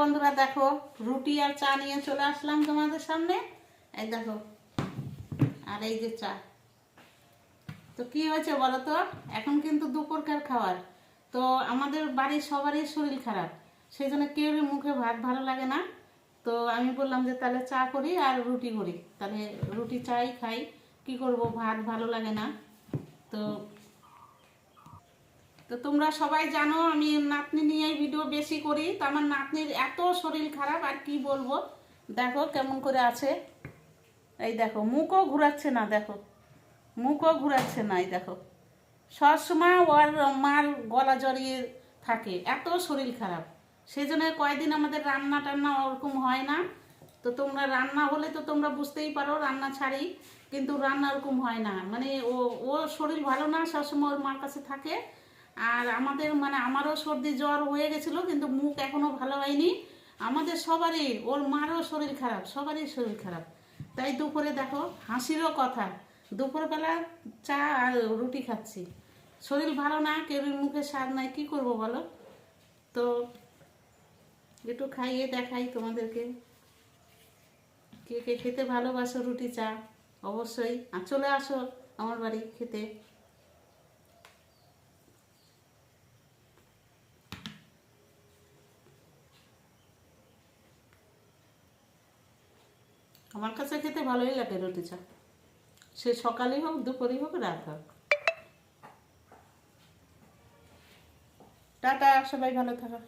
বন্ধুরা দেখো, রুটি আর চা নিয়ে চলে আসলাম তোমাদের সামনে। এই দেখো, আর এই যে চা। তো কি হয়েছে বলো তো, এখন কিন্তু দুপুরকার খাবার। তো আমাদের বাড়ির সবারই শরীর খারাপ, সেই জন্য কেউরই মুখে ভাত ভালো লাগে না। তো আমি বললাম যে তাহলে চা করি আর রুটি করি, তাহলে রুটি চাই খাই। কি করব, ভাত ভালো লাগে না। তো তো তোমরা সবাই জানো আমি নাতনি নিয়ে ভিডিও বেশি করি। তো আমার নাতনির এত শরীর খারাপ, আর কি বলবো। দেখো কেমন করে আছে, এই দেখো মুখও ঘুরাচ্ছে না, দেখো মুখও ঘুরাচ্ছে না। এই দেখো, সবসময় ওর মার গলা জড়িয়ে থাকে, এত শরীর খারাপ। সেই জন্য কয়েকদিন আমাদের রান্না টান্না ওরকম হয় না। তো তোমরা রান্না হলে তো তোমরা বুঝতেই পারো, রান্না ছাড়ি কিন্তু রান্না ওরকম হয় না। মানে ও শরীর ভালো না, সবসময় ওর মার কাছে থাকে। আর আমাদের মানে আমারও সর্দি জ্বর হয়ে গেছিলো, কিন্তু মুখ এখনো ভালো হয়নি। আমাদের সবারই, ওর মারও শরীর খারাপ, সবারই শরীর খারাপ। তাই দুপুরে দেখো হাসিরও কথা, দুপুরবেলা চা আর রুটি খাচ্ছি। শরীর ভালো না, কেউর মুখে স্বাদ নাই, কি করব বলো। তো একটু খাইয়ে দেখাই তোমাদেরকে। কে কে খেতে ভালোবাসো রুটি চা, অবশ্যই আর চলে আসো আমার বাড়ি খেতে। আমার কাছে খেতে ভালোই লাগে রুটি চা, সে সকালেই হোক, দুপুরেই হোক, রাত হোক। টাটা, সবাই ভালো থাকো।